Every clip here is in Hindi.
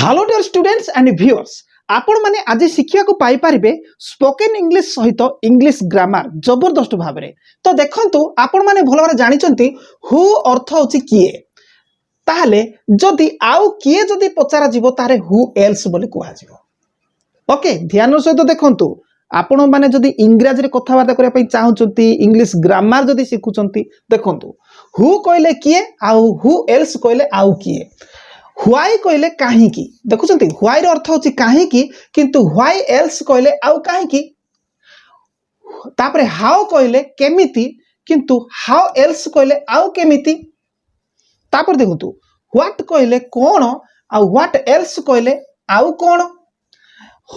Hello dear students and viewers आपण माने आज शिखिया को पाई परिबे स्पोकन इंग्लिश सहित इंग्लिश ग्रामर जबरदस्त भाव में। तो देखंतु आपण माने भल भाबरे जानि चंती हु अर्थ होची किए ताहले जदि आउ किए जदि पचारा जीवो तारे हु एल्स बोली कुहा जीवो। ओके ध्यान सहित देखंतु आपण माने जदि इंग्रजी रे कथाबार्ता करिया पई चाहुचंती इंग्लिश ग्रामर जदि शिखुचंती देखंतु हु कहले किए आउ हु एल्स कहले आउ किए। व्हाई कहले काहे की देखुचंती व्हाई रो अर्थ होची काहे की किंतु व्हाई एल्स कहले आउ काहे की। तापरे हाउ कहले केमिति किंतु हाउ एल्स कहले आउ केमिति। तापर देखंतु व्हाट कहले कोन आउ व्हाट एल्स कहले आउ कोन।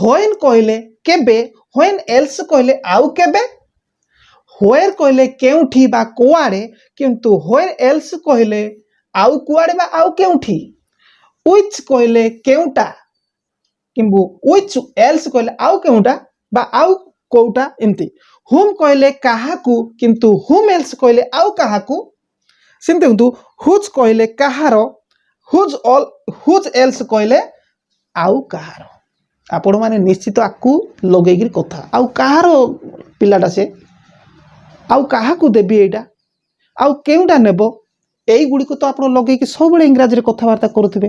व्हेन कहले केबे व्हेन एल्स कहले आउ केबे। व्हेयर कहले केउठी बा कोआडे किंतु व्हेयर एल्स कहले आउ कुआडे बा आउ केउठी। which कहले केउटा किंतु which else कहले आउ केउटा बा आउ कोउटा एमती। whom कहले काहाकू किंतु whom else कहले आउ काहाकू। सिंते देखंतु whose कहले काहार whose else कहले आउ काहार। आपण माने निश्चित आकू लगेगिर कथा आउ काहार पिलाटा से आउ काहाकू देबी एटा आउ केउटा नेबो एई गुडी को तो आपण लगे कि सब बळे इंग्रजी रे कथाबार्ता करूथिबे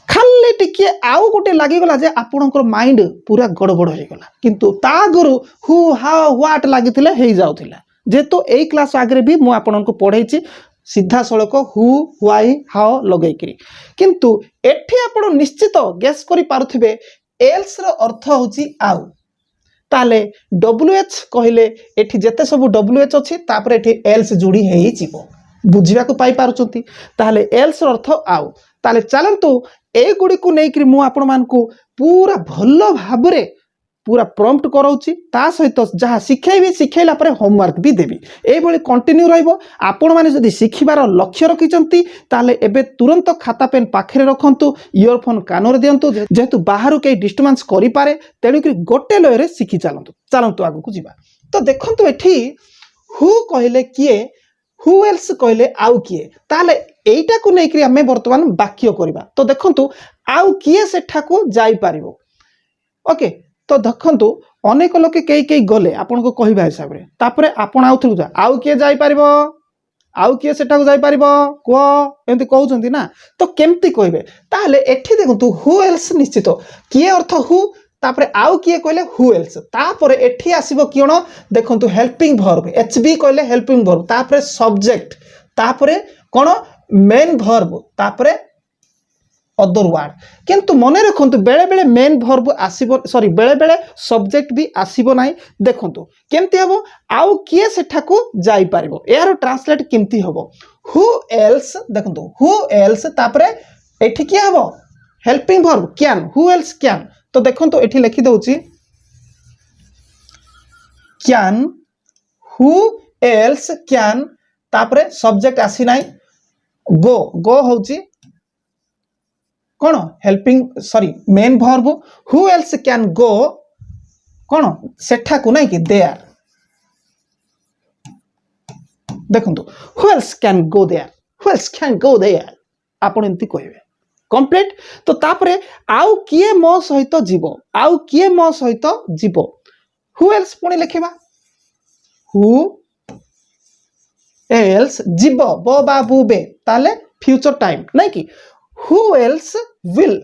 खाली टिके आउ गोटे लागि गला जे आपणकर माइंड पूरा गड़बड़ हो गला किंतु ता गुरु हु हाउ व्हाट लागिथिले हेई जाउथिला जेतो एई क्लास आगरे भी मु आपणको पढाइछि सीधा सळक हु व्हाई हाउ लगेकरी किंतु एठी आपण निश्चित गेस करि पारुथिबे एल्स रो अर्थ होची आउ ताले डब्ल्यूएच कहले एठी जेते सब डब्ल्यूएच अछि तापर एठी एल्स जोडी हेई जिवो बुझिबा को पाई पारुचंती ताले एल्स अर्थ आउ ताले चलंतु ए गुडी को नै कि मु आपण मान को पूरा भलो भाबरे पूरा प्रॉम्प्ट कराउची ता सहित जहा सिखाइबी सिखाइला परे होमवर्क भी देबी ए भली कंटिन्यू रहइबो। आपण माने जदी सिखिबार लक्ष्य रखिचंती ताले एबे तुरंत खाता पेन पाखरे रखंतु इयरफोन कानोर दियंतु जेहेतु बाहरु के डिस्टर्बेंस करि पारे तेनु कि गोटे लय रे सिखि चलंतु आगु को जिबा। तो देखंतु एठी हु कहले किए हु एल्स कहले आउ किए ताले एइटा को नै कि हमें वर्तमान वाक्य करबा। तो देखंतु आउ किए सेठा को जाई पारिबो। ओके तो देखंतु अनेक लोक कई गले आपन को कहबा हिसाब रे तापरे आपन आउ किए जाई पारिबो आउ किए सेठा को जाई पारिबो को एंती कहउचंती ना। तो केमती कहबे ताले एठी देखंतु हु एल्स निश्चित किए अर्थ हु तापरे आउ किए कहले हु एल्स तापरे एठी आसीबो किण देखंतु हेल्पिंग वर्ब एचबी कहले हेल्पिंग वर्ब तापरे सब्जेक्ट तापरे कोन मेन वर्ब तापरे अदर वर्ड किंतु मने रखंतु बेले बेले मेन वर्ब आसीबो सॉरी बेले बेले सब्जेक्ट भी आसीबो नाही। देखंतु केमती हबो आउ किए सेठा को जाई पारिबो यार ट्रांसलेट केमती हबो हु एल्स देखंतु हु एल्स तापरे एठी किया हबो helping verb can who else can. तो देखो तो एठी लिखि दउची कैन हु एल्स कैन तापरे सब्जेक्ट आसी नाही गो गो होची कोन helping sorry main verb who else can go कोन सेठा को नाही कि देयर। देखंतु who else can go there who else can go there आपण एंती कहबे कंप्लीट। तो तापरे आउ किए मो सहित जीवो आउ किए मो सहित जीवो हु एल्स पुणी लिखिबा हु एल्स जीवो बो बाबू बे ताले फ्यूचर टाइम नहीं कि हु एल्स विल।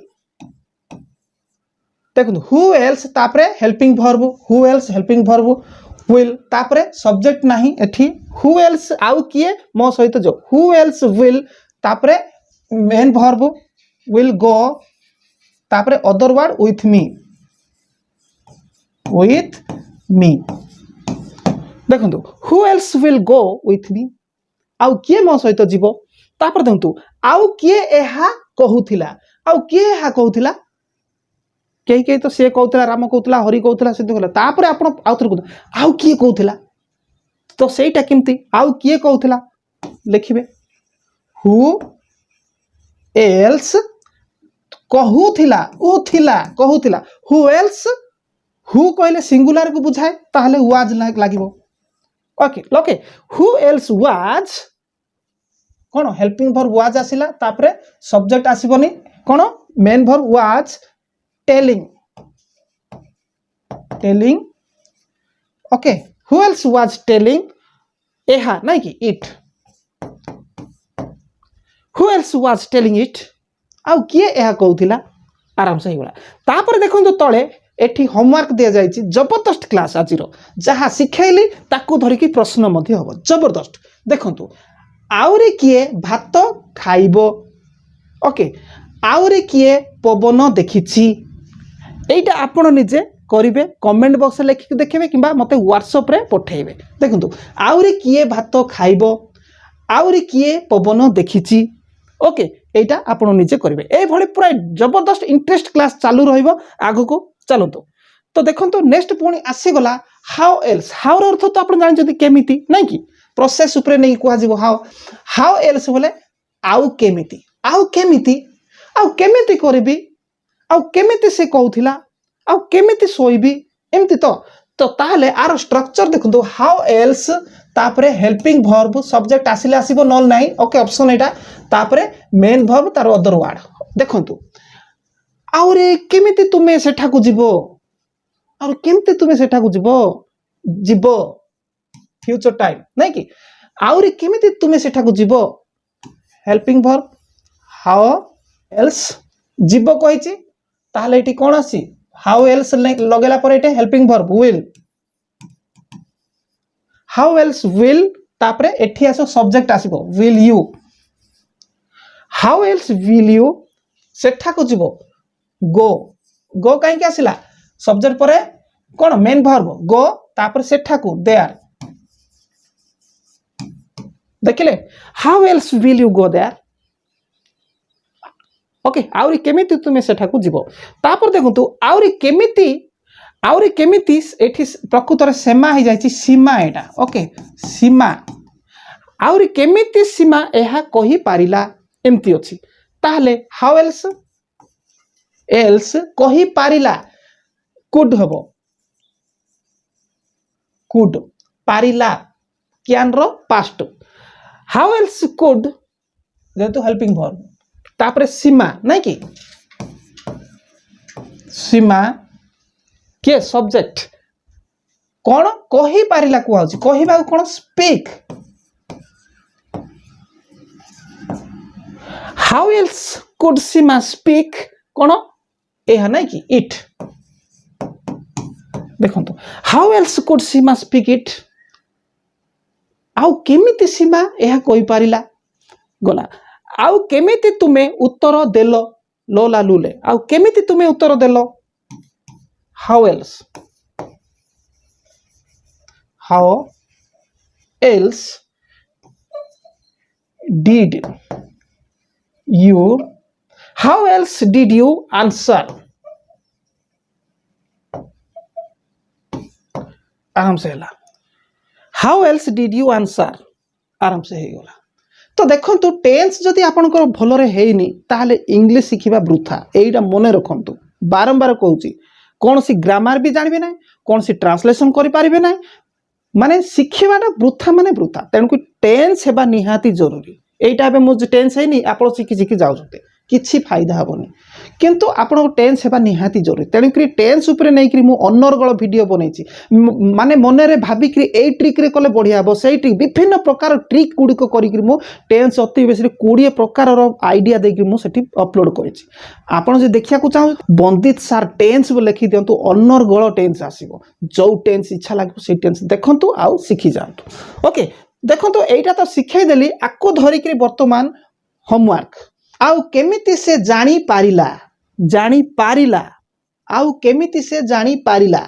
देखो हु एल्स तापरे helping verb who else helping verb will तापरे सब्जेक्ट नहीं एठी हु एल्स आउ किए मो सहित जो हु एल्स विल तापरे मेन वर्ब will go तापरे other word with me देखंतु who else will go with me आउ किए मो सहित जीवो तापर देखंतु आउ किए एहा कहूथिला आउ किए एहा कहूथिला केई तो से कहूथिला राम कहूथिला हरि कहूथिला सिद्ध कहला तापर आपण आउथर कहू आउ किए कहूथिला तो सेटा केमती आउ किए कहूथिला लिखिबे who else कहूथिला कहूथिला हु एल्स हु कहले सिंगुलर को बुझाए ताहले वाज लागिबो। ओके लोके हु एल्स वाज कोन हेल्पिंग वर्ब वाज आसिला तापरे सब्जेक्ट आसीबनी कोन main verb was telling telling okay who else was telling एहा नहीं कि it who else was telling it आउ किए एहा कहूथिला आराम से होगा तापर देखो तले एठी होमवर्क दिया जायछि जबरदस्त क्लास आज जहाँ शिखैली ताकू धरिकी प्रश्न मध्य हबो जबरदस्त देखंतु आउरी किए भात खाइबो ओके आउरी किए पवन देखिछि एटा आपण निजे करिवे कमेंट बॉक्स में लिखिक देखिबे किंबा मते व्हाट्सएप रे पठेइबे देखंतु आउरी किए भात खाइबो आउरी किए पवन देखिछि ओके एटा आपण निजे करिवे ए भली पूरा जबरदस्त इंटरेस्ट क्लास चालू रहिबो आगु को चलतो तो देखंतु नेक्स्ट पुणी आसीगला हाउ एल्स हाउ रो अर्थ तो आपण जानि केमिति नहीं कि प्रोसेस ऊपर नहीं कुआ जीवो हाउ हाउ एल्स बोले आउ केमिति करबी आउ केमिति से कहूथिला आउ केमिति सोइबी एमति तो ताहले आर स्ट्रक्चर देखंतु हाउ एल्स तापरे हेल्पिंग वर्ब सब्जेक्ट आसिले आसीबो नॉल नाही ओके ऑप्शन एटा तापरे मेन वर्ब तार अदर वर्ड देखंतु आउरे केमिति तुमे सेठा को जीवो और केमिति तुमे सेठा को जीवो फ्यूचर टाइम नहीं कि आउरे केमिति तुमे सेठा को जीवो हेल्पिंग वर्ब हाउ एल्स जीवो कहिछि ताहले एठी कोन आसी हाउ एल्स लगेला पर एटे helping verb will how else will तापरे एठी आसो सब्जेक्ट आसीबो will you how else will you सेठा को जीवो गो गो कहीं आसला सब्जेक्ट पर कौन मेन वर्ब गो तापर सेठा को देयर देखिले how else will you go there okay आउरी केमिति तुमे सेठा को जीवो तापर देखंतु आउरी केमिति एठी प्रकृत रे सीमा हो जायछि सीमा एटा ओके सीमा आउरी केमिति सीमा एहा कहि पारिला एमति अछि ताहले हाउ एल्स कही पारिला कुड हबो कुड पारिला क्यान रो पास्ट हाउ एल्स कुड जेतु हेल्पिंग वर्ब तापरे सीमा नहीं कि सीमा के सब्जेक्ट कौन कही पारिला कुआ होछि कहिबा कोन speak how else could Seema speak कौन एहा नहीं कि इट देखंतु how else could Seema speak it आउ केमिति सीमा एहा कहि पारिला गला आउ केमिति तुमे उत्तर देलो लोला लुले आउ केमिति तुमे उत्तर देलो how else did you how else did you answer आराम से हला how else did you answer आराम से हो गला तो देखंतु टेंस जदि आपनकर भलरे हेइनी ताहले इंग्लिश शिखिबा वृथा एइटा मने रखंतु बारंबार कहूची कौन सी ग्रामर भी जानबे ना कौन सी ट्रांसलेशन करि पारिबे ना माने शिखिबाटा वृथा माने वृथा तेणु कि टेंस हेबा निहाती जरूरी एइटा बे मु टेंस हेइनी आपण शिखि जाउछते किछि फायदा हबोनी किंतु आपण टेंस हेबा निहाती जरूरी तेणु कि टेंस ऊपर नै कि मु अनर्गल वीडियो बनैछि माने मने रे भाबी कि एई ट्रिक रे कले बढ़िया हबो सेई ट्रिक विभिन्न प्रकार ट्रिक गुडी को करि कि मु टेंस अति बेसी 20 प्रकार रो आईडिया दे कि मु सेठी अपलोड करिछि आपण जे देखिया को चाहू बंदित सार टेंस बो लिखि दियंतु अनर्गल टेंस आसीबो जो टेंस इच्छा लागो सेई टेंस देखंतु आउ सिखि जांतु ओके देखंतु एइटा तो सिखाई देली आको धरि कि वर्तमान होमवर्क आउ केमिति से जानी पारिला आउ केमिति से जानी पारिला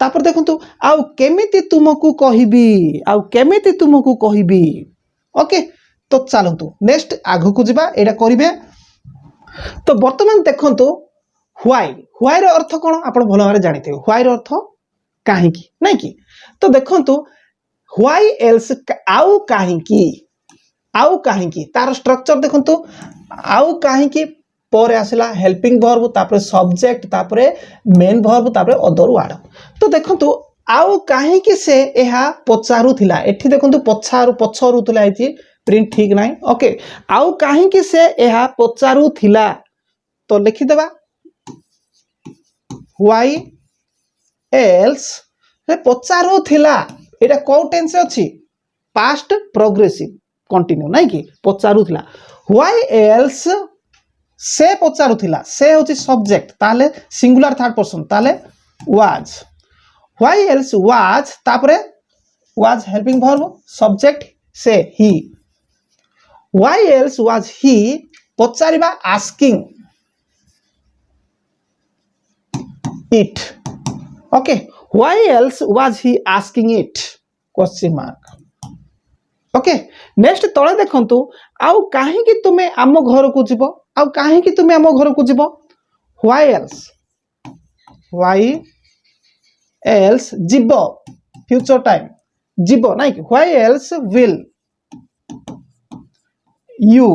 तापर देखंतु आउ केमिति तुमको कहिबी ओके तो चलतु नेक्स्ट आगु को जिबा एडा करिवे तो वर्तमान देखंतु व्हाई रो अर्थ कोन आपण भलो भारे जानिथे व्हाई रो अर्थ काहे की नहीं की तो देखंतु व्हाई एल्स आउ काहे की तार स्ट्रक्चर देखंतु आउ काहे की पर आसला हेल्पिंग वर्ब तापर सब्जेक्ट तापर मेन वर्ब तापर अदर वर्ड तो देखंतु आउ काहे की से एहा पचारु थिला एठी देखंतु पछारु थिला एची प्रिंट ठीक नाही ओके आउ काहे की से एहा पचारु थिला तो लिखिदेबा व्हाई एल्स रे पचारुथिला एटा को टेंस अछि पास्ट प्रोग्रेसिव कंटिन्यू नहीं कि पचारुथिला व्हाई एल्स से पचारुथिला से होची सब्जेक्ट ताले सिंगुलर थर्ड पर्सन ताले वाज व्हाई एल्स वाज तापरे वाज हेल्पिंग वर्ब सब्जेक्ट से ही व्हाई एल्स वाज ही पचारिबा asking it okay why else was he asking it question mark okay next तळे देखंतु आउ काहे कि तुमे आम घर को जीवो आउ काहे कि तुमे आम घर को जीवो व्हाई एल्स जीवो फ्यूचर टाइम जीवो नाही कि व्हाई एल्स विल यू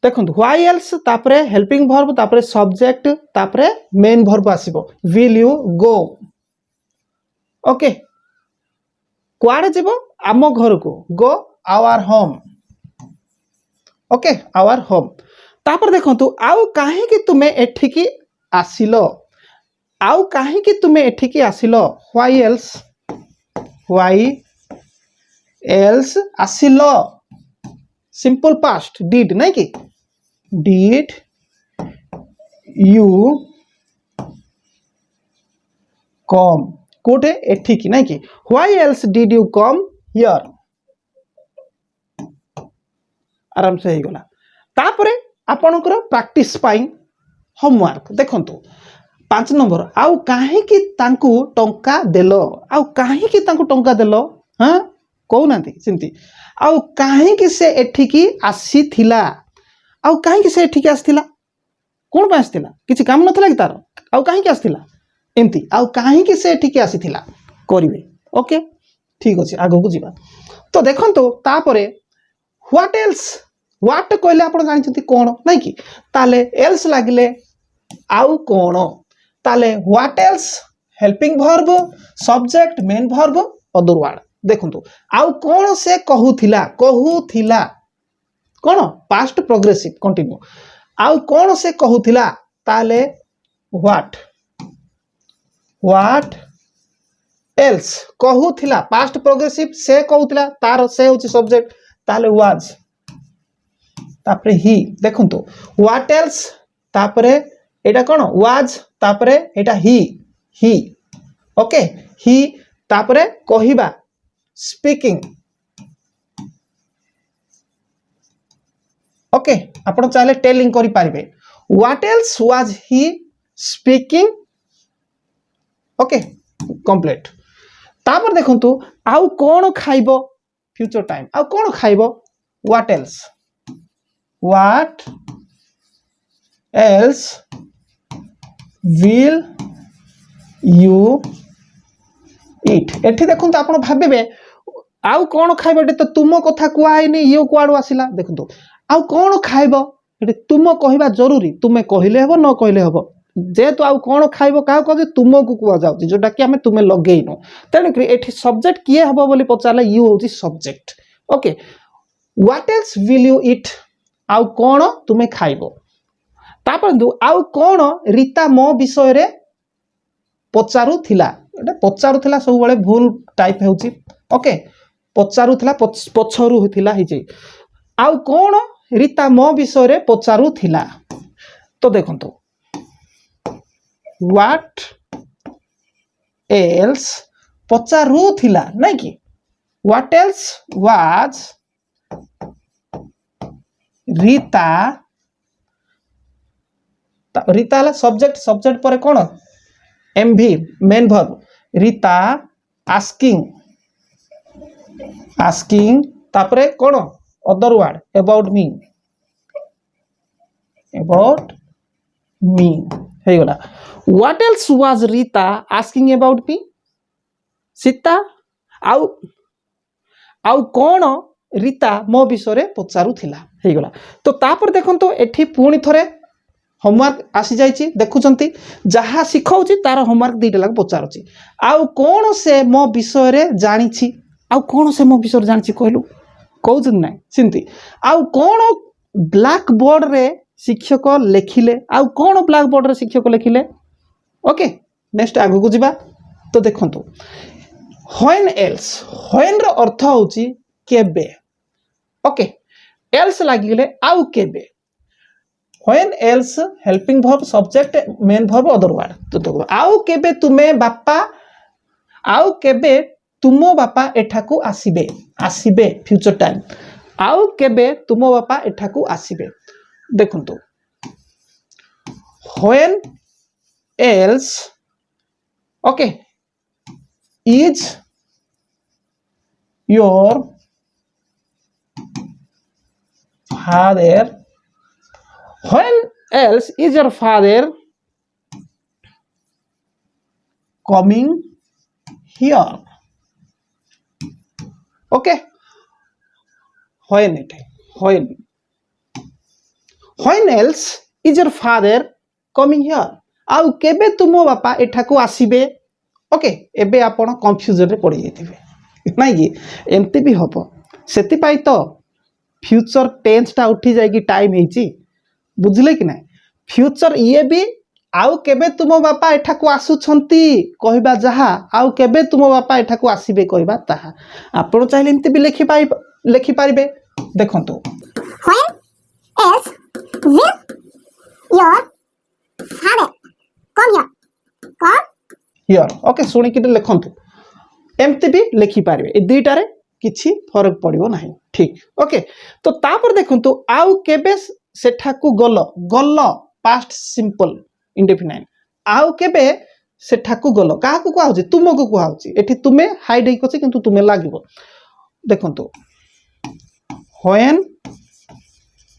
देखंतु व्हाई एल्स तापरे हेल्पिंग वर्ब तापरे सब्जेक्ट तापरे मेन वर्ब आसीबो विल यू गो ओके कुआडे जीवो आम घर को go our home okay our home तापर देखंतु आउ काहे कि तुमे एठी की आसिलो आउ काहे कि तुमे एठी की आसिलो व्हाई एल्स आसिलो सिंपल पास्ट डिड नहीं कि डिड यू कम कोटे एठी की नहीं कि why else did you come here आराम से गला तापरे आपनकर प्रैक्टिस पाई होमवर्क देखंतु 5 नंबर आउ काहे कि तांकू टंका देलो आउ काहे कि तांकू टंका देलो हां कहू नांती सिंती आउ काहे कि से एठी की आसी थिला आउ काहे कि से एठी की आस्थिला कोन पा आस्थिला किछि काम नथला कि तार आउ काहे कि आस्थिला एमती आउ काहे कि से एठी की आसी थिला करिवे ओके ठीक अछि आगो को जीवा तो देखंतु तापरे व्हाट एल्स व्हाट कहले आपण जानिछथि कोन नै कि ताले एल्स लागिले आउ कोन ताले what else helping verb subject main verb other word देखंतु आउ कोन से कहूथिला कोन पास्ट प्रोग्रेसिव कंटिन्यू आउ कोन से कहूथिला ताले व्हाट एल्स कहूथिला पास्ट प्रोग्रेसिव से कहूथिला तार से होची सब्जेक्ट ताले वाज तापरे ही देखंतु व्हाट एल्स तापरे एटा कोन वाज तापरे एटा ही ओके ही तापरे कहिबा स्पीकिंग ओके आपण चाहे टेलिंग करि पारिबे what else was he speaking okay complete तापर देखंतु आउ कोन खाइबो फ्यूचर टाइम आउ कोन खाइबो what else will you it एठी देखंतु आपण भाबिबे आउ कोन खाइबो एटे तो तुम कथा कुआइनी यू कुआडू आसिला देखंतु आउ कोन खाइबो एटे तुम कहिबा जरूरी तुमे कहिले हेबो न कहिले हेबो जेतु आउ कोन खाइबो का कह तुमको कुआ जाउची जोटा कि हमें तुमे लगेइनो तेन कि एठी सब्जेक्ट किए हबो बोली पचारले यू होची subject okay what else will you it आउ कोन तुमे खाइबो तापरंतु आउ कोन रीता मो विषय रे पचारु थिला एटा पचारु थिला सब बेले भूल टाइप हेउची ओके पचारु थिला पछरु थिला हि जे आउ कोन रीता मो विषय रे पचारु थिला तो देखंतु व्हाट एल्स पचारु थिला नहीं कि what else was Rita Rita ला सब्जेक्ट पर कौन MV main verb Rita asking तापरे कौन अदर वर्ड अबाउट मी हे गला what else was Rita asking about me Sita आउ कौन रीता मो विषय पचारू थिला हे गला तो तापर देखंतो एठी पुणी थरे होमवर्क आसी जाइए देखुंती जहाँ शिखाऊँ तार होमवर्क दीटा लग पचारुची आउ कौन से मो विषय जानी आउ कौन से मो विषय जानी कहलु कहूँ ना सिंती आउ कौन ब्लैक बोर्ड रे शिक्षक लिखिले आउ कौन ब्लैक बोर्ड रे शिक्षक लिखिले ओके नेक्स्ट आगु को जिबा तो देखंतु व्हेन एल्स व्हेन रो अर्थ होची केबे ओके एल्स लागिले आउ केबे when else helping verb subject main verb other word तो देखो आउ केबे तुमे बापा आउ केबे तुमो बापा एठाकू आसीबे आसीबे फ्यूचर टाइम आउ केबे तुमो बापा एठाकू आसीबे देखंतु when else okay is your father when else is your father coming here okay when it when else is your father coming here आउ केबे तुमो बापा एठाकू आसीबे ओके एबे आपण कंफ्यूजन रे पड़ी जाइथिबे नै कि एमती भी हबो सेति पाई तो फ्यूचर टेंस टा उठी जाय कि टाइम हेची बुझले कि नै फ्यूचर ये भी आउ केबे तुमो बापा एठाकू आसु छंती कहबा जहा आउ केबे तुमो बापा एठाकू आसीबे कहबा ताहा आपण चाहिले एमती भी लिखि पारिबे देखंतु when else will your father come here okay सुनी कि लिखंतु एमती भी लिखि पारिबे ए दुईटारे किछि फरक पड़िबो नाही ठीक ओके तो तापर देखंतु आउ केबे सेठाकू गलो गलो पास्ट सिंपल इंडेफिनाइट आउ केबे सेठाकू गलो काहाकू को आउची तुमको को आउची एठी तुमे हाइड हेइ कछि किंतु तुमे लागिबो देखंतु when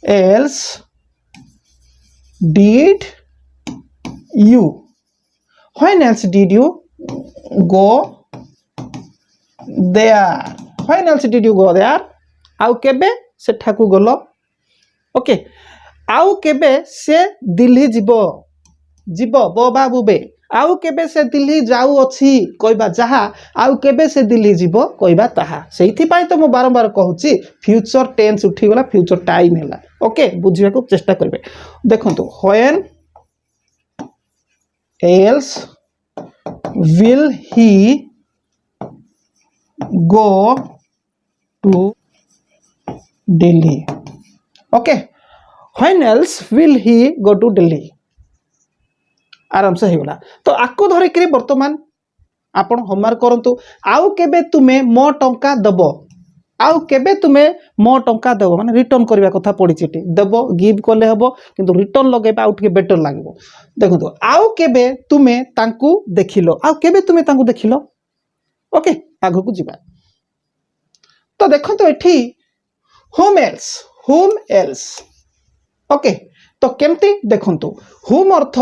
else did you when else did you go there when else did you go there आउ केबे सेठाकू गलो ओके आउ केबे से दिल्ली जीवो जीवो बो बाबू बे आउ केबे से दिल्ली जाऊ अछि कहबा जहा आउ केबे से दिल्ली जीवो कहबा ताहा सेहिथि पाई तो मो बारंबार कहूची फ्यूचर टेंस उठी गला फ्यूचर टाइम हैला ओके बुझिया को चेष्टा करबे देखंतु when else will he go to Delhi okay when else will he go to Delhi आराम से हो गला तो आको धरिक वर्तमान आपण होमवर्क करंतु आउ केबे तुमे मो टंका दबो आउ केबे तुमे मो टंका दबो माने रिटर्न करबा कथा पडिचिटी दबो गिव करले हबो किंतु रिटर्न लगेबा आउ टिके बेटर लागबो देखंतु आउ केबे तुमे तांकू देखिलो आउ केबे तुमे तांकू देखिलो ओके आगो को जिबा तो देखंतु एठी whom else ओके तो केमती देखंतु whom अर्थ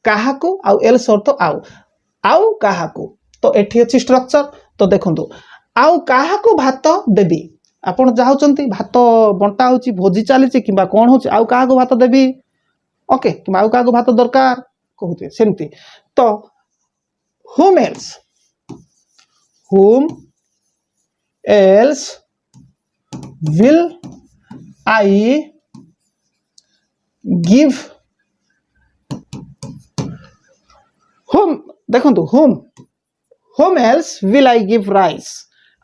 काहाकू आउ एल्स अर्थ आउ काहाकू तो एठी अछि स्ट्रक्चर तो देखंतु आउ काहाकू भात देबी आपण जाउचंती भात बंटा होची भोजी चलीची किबा कोन होची आउ काहाकू भात देबी ओके किबा आउ काहाकू भात दरकार कहूते सेमती तो whom else will I give देखंतु whom else will I give rice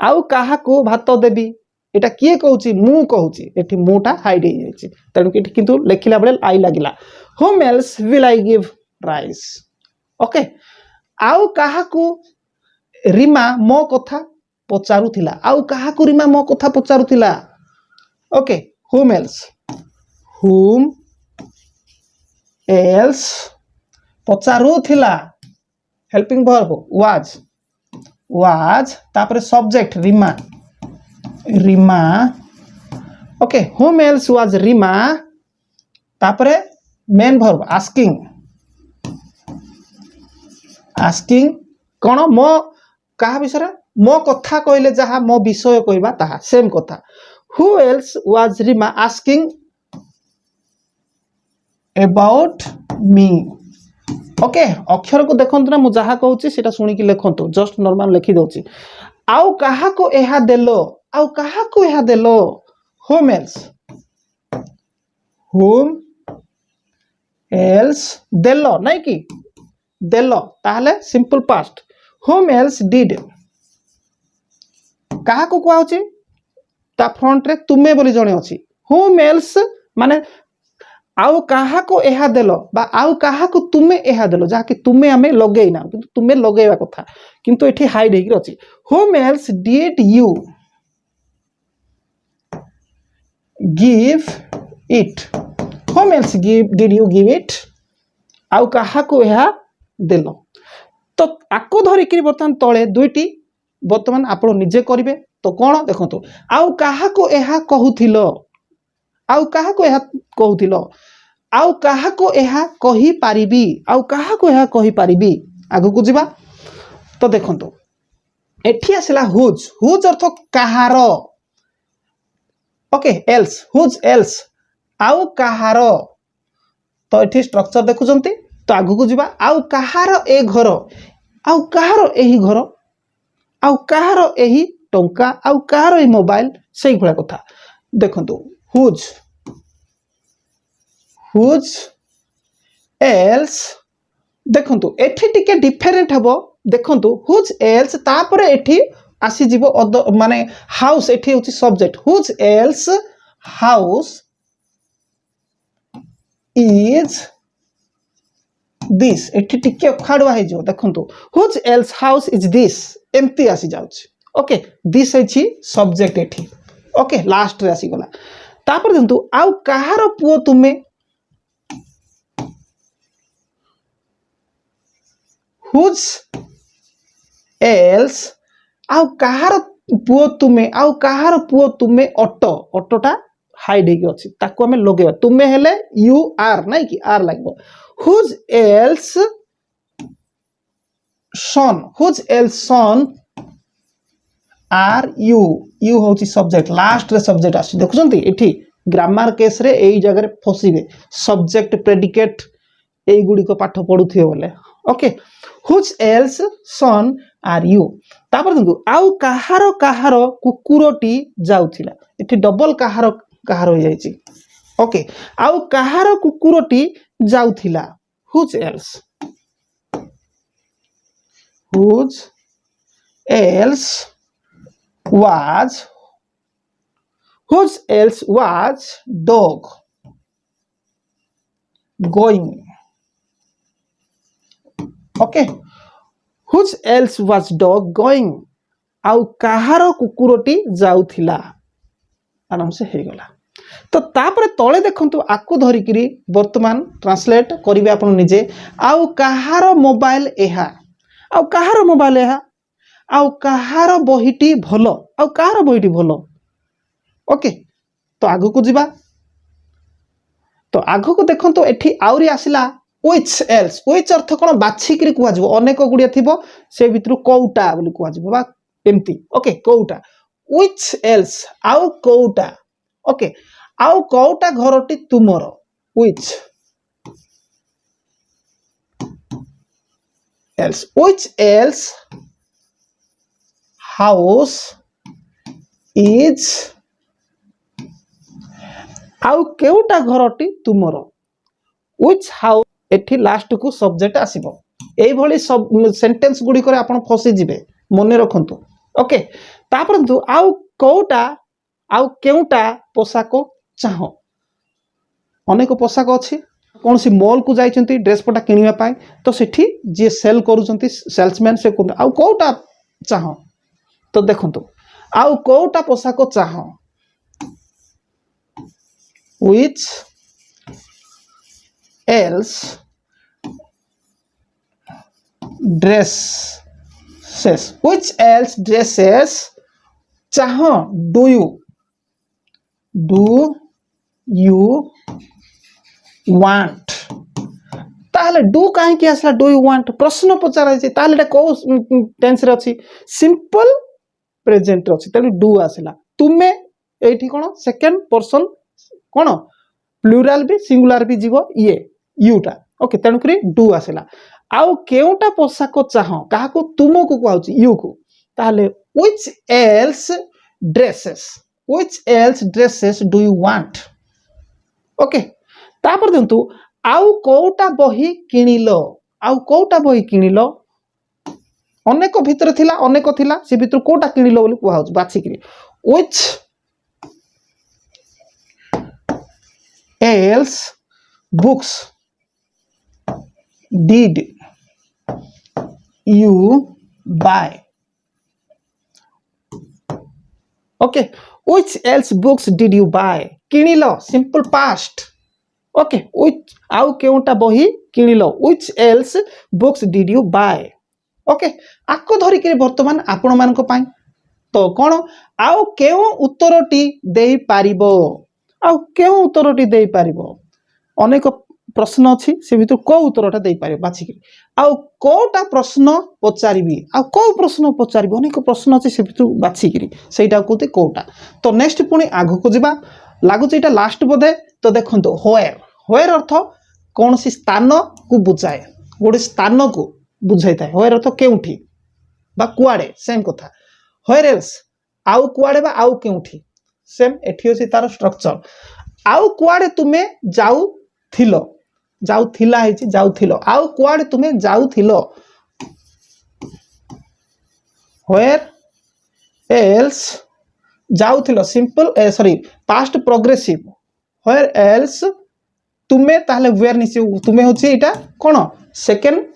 आउ काहाकू भात देबी एटा किए कहूची मु कहूची एठी मुटा हाइड हे जायछि तणु कि किंतु लेखिला बेले आई लागिला whom else will I give rice okay आउ काहाकू रीमा मो कथा पचारुथिला आउ काहाकू रीमा मो कथा पचारुथिला ओके whom else पचारुथिला हेल्पिंग वर्ब was तापर subject Reema okay whom else was Reema तापर मेन वर्ब आस्किंग कोन मो कहा विषय मो कथा कहले जहा मो विषय कहबा ताहा सेम कथा who else was Rima asking about me okay अक्षर को देखंतु ना मु जहा कहूची सेटा सुनी कि लेखंतु जस्ट नॉर्मल लिखि दोची आउ काहा को एहा देलो whom एल्स देल नाइ कि देल ताहले simple past whom else did कहा को कुआ होची ता फ्रंट रे तुमे बोली जणे अछि whom else माने आउ कहा को एहा देलो बा आउ कहा को तुमे एहा देलो जा कि तुमे हमें लगेई ना किंतु तुमे लगेवा कथा किंतु एठी हाइड हेकि अछि whom else did you give it whom else did you give it आउ कहा को एहा देलो तो आको धरि कि बर्तमान तळे दुईटी बर्तमान आपण निजे करिवे तो कोन देखंतु आउ कहा को एहा कहूथिलो आउ कहा को एहा कहूथिलो आउ कहा को एहा कहि पारिबी आउ कहा को एहा कहि पारिबी आगु को जिबा तो देखंतु एठी आसिला हुज हुज अर्थ कहार ओके एल्स हुज एल्स आउ कहार तो एठी स्ट्रक्चर देखुचंती तो आगु को जिबा आउ कहार ए घर आउ कहार एही घर आउ कहार एही टंका आउ कहार ए मोबाइल सेही भला कथा देखंतु हुज हुज एल्स देखंतु एठी टिके डिफरेंट हबो देखंतु हुज एल्स तापरे एठी आसी जीवो माने हाउस एठी होची subject whose else house is this एठी टिके खाडवा हे जो देखंतु whose else house is this empty आसी जाउची ओके दिस हेची सब्जेक्ट एठी ओके लास्ट रे आसी गला तापर देखंतु आउ कहार पुओ तुमे हुज एल्स आउ कहार पुओ तुमे आउ कहार पुओ तुमे ऑटो ऑटोटा हाइड हेकी अछि ताको हमें लगेबा तुमे हेले यू आर नै कि आर लागबो whose else son whose else son are you you होची सब्जेक्ट लास्ट रे सब्जेक्ट आसी देखुछंती एठी ग्रामर केस रे एई जगह रे फसिबे सब्जेक्ट प्रेडिकेट एई गुडी को पाठ पढुथियो बोले okay whose else son are you तापर देखु आउ कहार कहार कुकुरटी जाउथिला एठी डबल कहार कहार हो जाईची ओके आउ कहार कुकुरटी जाउथिला whose else was whose else was dog going okay whose else was dog going आउ कहार कुकुरटी जाउथिला आराम से हे गला तो तापरे तळे देखंतु आकु धरिकिरी वर्तमान ट्रांसलेट करिवे आपण निजे आउ कहार मोबाइल एहा आउ कहार मोबाइल एहा आउ कहार बहिटी भलो आउ कहार बहिटी भलो ओके तो आगु को जिबा तो आगु को देखंतु एठी आउरी आसिला which else which अर्थ कोन बाछि करी कुआ जबो अनेक गुडिया थिबो से भितरु कौटा बोली कुआ जबो बा एम्ति ओके कौटा which else आउ कौटा ओके आउ कौटा घरटी तुमरो which else house is आउ केउटा घरटी तुमरो which house एठी लास्ट को सब्जेक्ट आसीबो एई भली सब सेंटेंस गुडी करे आपण फसी जिवे मने रखंतु ओके तापरंतु आउ कौटा आउ केउटा पोशाक चाहो अनेक पोशाक अछि कौन सी मॉल को जाइचंती ड्रेस पटा किनिबा पाई तो सेठी जे सेल करूचंती सेल्समैन से कोन आउ कौटा चाहो तो देखंतु आउ कौटा पोशाक चाहो which else dresses चाहो do you want ताहले डू काहे कि आसला डू यू वांट प्रश्न पचारा छै ताहले एटा को टेंस रे अछि सिंपल प्रेजेंट रे अछि ताले डू आसला तुमे एठी कोन सेकंड पर्सन कोन प्लुराल भी सिंगुलर भी जीवो ये यूटा ओके तेनु करी डू आसला आउ केउटा पोशाक चाहो काहा को तुमो को कहउची यू को ताहले which else dresses do you want okay तापर दंतु आउ कोटा बही किणिलो आउ कोटा बही किणिलो अनेक भितर थिला अनेक थिला से भितर कोटा किणिलो बोली कुहा होछ बाछिकरी which else books did you buy okay which else books did you buy किणिलो simple past okay which आउ केउटा बही किणिलो which else books did you buy okay आको धरिक बर्तमान आपण मान तो कौन आउ केउ उत्तरटी दे पारिबो आउ केउ उत्तरटी दे पारिबो अनेक प्रश्न अच्छी से भीतर को उत्तरटा दे पारिबो बाछिक आउ कोटा प्रश्न पचारिबी आउ को प्रश्न पचारिबो अनेक प्रश्न अच्छी से भीतर बाछिक सेटा कहते कोटा तो नेक्स्ट पुणी आगु को जिबा लागुच एटा लास्ट बोधे तो देखंतो व्हेयर व्हेयर अर्थ कौन सी स्थान को बुझाए गोटे स्थान को बुझाई था व्हेयर अर्थ केउठी बा कुआडे सेम कथा व्हेयर एल्स आउ कुआडे बा आउ केउठी सेम एठी अछि तार स्ट्रक्चर आउ कुआडे तुमे जाउथिलो जाउथिला हेछि जाउथिलो आउ कुआडे तुमे जाउथिलो व्हेयर एल्स जाउथिलो simple sorry past progressive where else तुमे ताहले वेयर निसे तुमे होछि एटा कोन सेकंड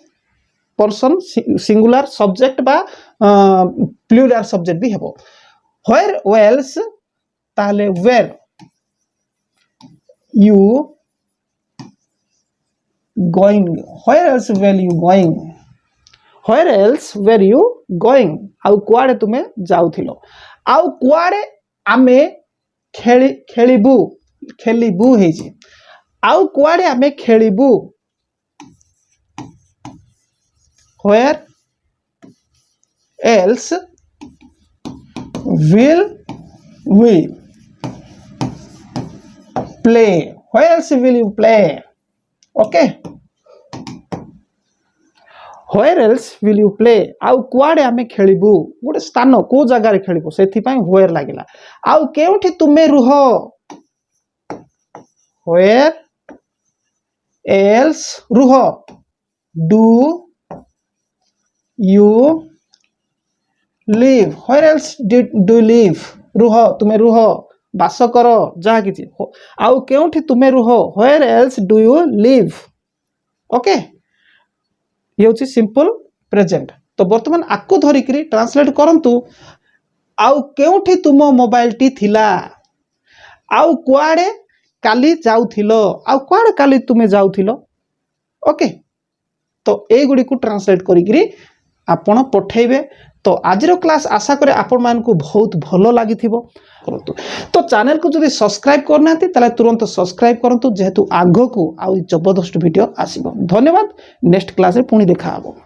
पर्सन सिंगुलर सब्जेक्ट बा प्लुराल सब्जेक्ट भी हेबो व्हेयर एल्स ताहले where you going where else where you going where else where you going आउ कुआडे तुमे जाउथिलो आउ कुआडे आमे खेलिबू खेलिबू हेछि आउ कुआडे आमे खेलिबू where else will we play where else will you play okay where else will you play आउ कुआडे आमे खेलिबू गोटे स्थान को जगह रे खेलिबू सेथि पई where लागिला आउ केउठी तुमे रुह where else Rooh do you live where else do you live रुह तुमे रुह बास कर जहा किछि आउ केउठी तुमे रुह where else do you live okay ये होछि सिंपल प्रेजेंट तो वर्तमान आको धरिकरी ट्रांसलेट करंतु आउ केउठी तुम मोबाइल टी थिला आउ कुआडे काली जाउथिलो आउ कुआडे काली तुमे जाउथिलो ओके तो ए गुडी को ट्रांसलेट करिकरी आपण पठेबे तो आजिर क्लास आशा करे आपण मान को बहुत भलो लागि थिबो करंतु तो चैनल को जदि सब्सक्राइब करना ताले तुरंत सब्सक्राइब करंतु जेहेतु आगो को आ जबरदस्त वीडियो आसीबो धन्यवाद नेक्स्ट क्लास रे पुणी देखा हबो।